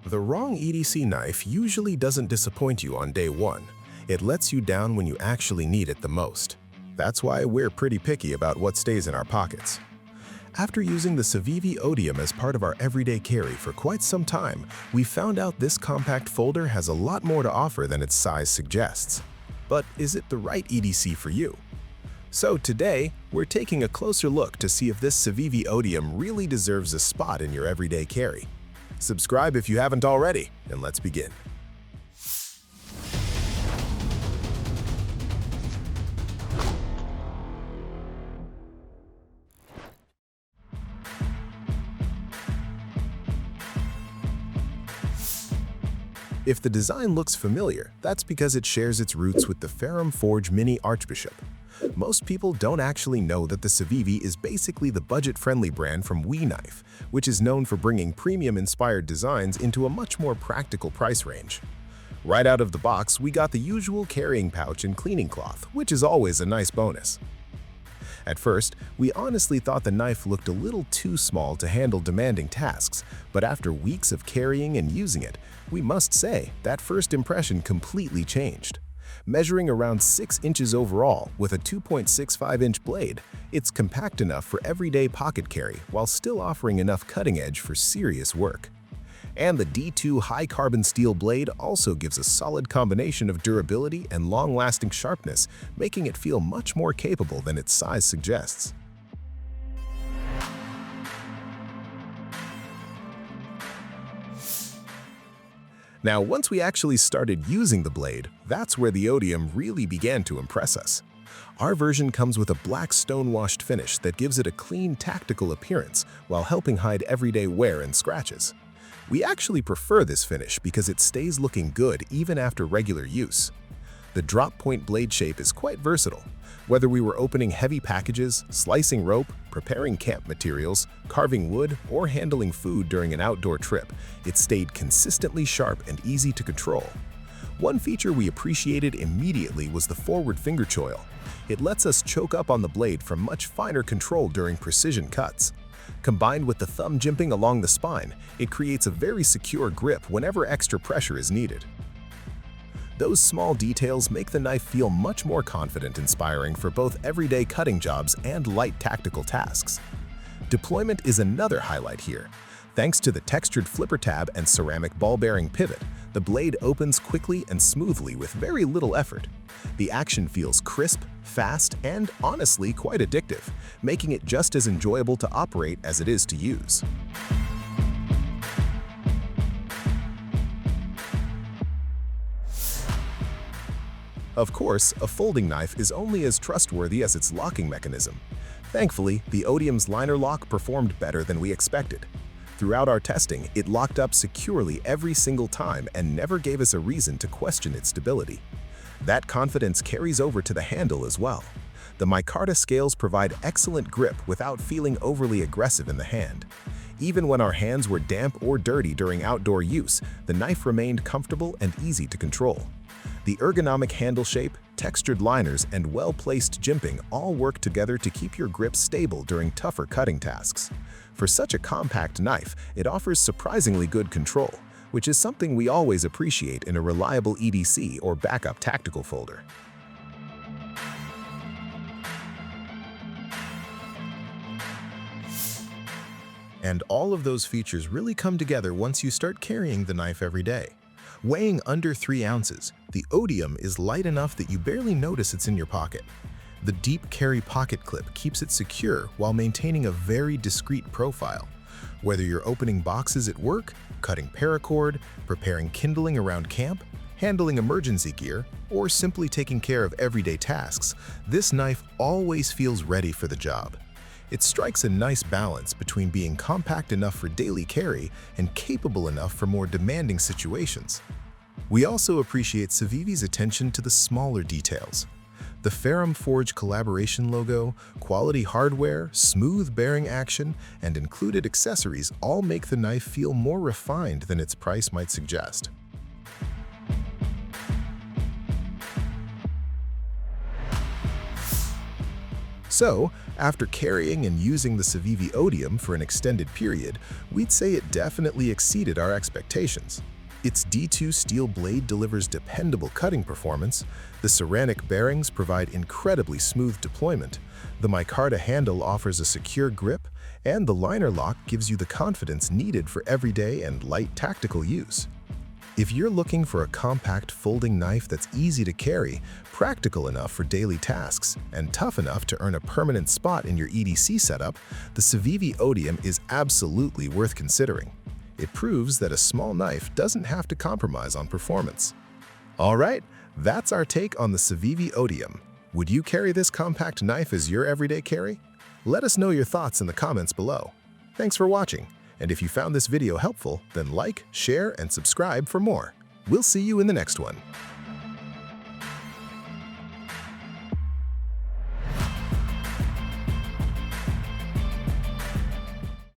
The wrong EDC knife usually doesn't disappoint you on day one. It lets you down when you actually need it the most. That's why we're pretty picky about what stays in our pockets. After using the CIVIVI Odium as part of our everyday carry for quite some time, we found out this compact folder has a lot more to offer than its size suggests. But is it the right EDC for you? So today, we're taking a closer look to see if this CIVIVI Odium really deserves a spot in your everyday carry. Subscribe if you haven't already, and let's begin. If the design looks familiar, that's because it shares its roots with the Ferrum Forge Mini Archbishop. Most people don't actually know that the CIVIVI is basically the budget-friendly brand from WeKnife, which is known for bringing premium-inspired designs into a much more practical price range. Right out of the box, we got the usual carrying pouch and cleaning cloth, which is always a nice bonus. At first, we honestly thought the knife looked a little too small to handle demanding tasks, but after weeks of carrying and using it, we must say that first impression completely changed. Measuring around 6 inches overall with a 2.65-inch blade, it's compact enough for everyday pocket carry while still offering enough cutting edge for serious work. And the D2 high-carbon steel blade also gives a solid combination of durability and long-lasting sharpness, making it feel much more capable than its size suggests. Now, once we actually started using the blade, that's where the Odium really began to impress us. Our version comes with a black stone-washed finish that gives it a clean, tactical appearance while helping hide everyday wear and scratches. We actually prefer this finish because it stays looking good even after regular use. The drop-point blade shape is quite versatile. Whether we were opening heavy packages, slicing rope, preparing camp materials, carving wood, or handling food during an outdoor trip, it stayed consistently sharp and easy to control. One feature we appreciated immediately was the forward finger choil. It lets us choke up on the blade for much finer control during precision cuts. Combined with the thumb jimping along the spine, it creates a very secure grip whenever extra pressure is needed. Those small details make the knife feel much more confident, inspiring for both everyday cutting jobs and light tactical tasks. Deployment is another highlight here. Thanks to the textured flipper tab and ceramic ball-bearing pivot, the blade opens quickly and smoothly with very little effort. The action feels crisp, fast, and honestly quite addictive, making it just as enjoyable to operate as it is to use. Of course, a folding knife is only as trustworthy as its locking mechanism. Thankfully, the Odium's liner lock performed better than we expected. Throughout our testing, it locked up securely every single time and never gave us a reason to question its stability. That confidence carries over to the handle as well. The Micarta scales provide excellent grip without feeling overly aggressive in the hand. Even when our hands were damp or dirty during outdoor use, the knife remained comfortable and easy to control. The ergonomic handle shape, textured liners, and well-placed jimping all work together to keep your grip stable during tougher cutting tasks. For such a compact knife, it offers surprisingly good control, which is something we always appreciate in a reliable EDC or backup tactical folder. And all of those features really come together once you start carrying the knife every day. Weighing under 3 ounces, the Odium is light enough that you barely notice it's in your pocket. The deep carry pocket clip keeps it secure while maintaining a very discreet profile. Whether you're opening boxes at work, cutting paracord, preparing kindling around camp, handling emergency gear, or simply taking care of everyday tasks, this knife always feels ready for the job. It strikes a nice balance between being compact enough for daily carry and capable enough for more demanding situations. We also appreciate CIVIVI's attention to the smaller details. The Ferrum Forge collaboration logo, quality hardware, smooth bearing action, and included accessories all make the knife feel more refined than its price might suggest. So, after carrying and using the CIVIVI Odium for an extended period, we'd say it definitely exceeded our expectations. Its D2 steel blade delivers dependable cutting performance, the ceramic bearings provide incredibly smooth deployment, the Micarta handle offers a secure grip, and the liner lock gives you the confidence needed for everyday and light tactical use. If you're looking for a compact folding knife that's easy to carry, practical enough for daily tasks, and tough enough to earn a permanent spot in your EDC setup, the CIVIVI Odium is absolutely worth considering. It proves that a small knife doesn't have to compromise on performance. All right, that's our take on the CIVIVI Odium. Would you carry this compact knife as your everyday carry? Let us know your thoughts in the comments below. Thanks for watching, and if you found this video helpful, then like, share, and subscribe for more. We'll see you in the next one.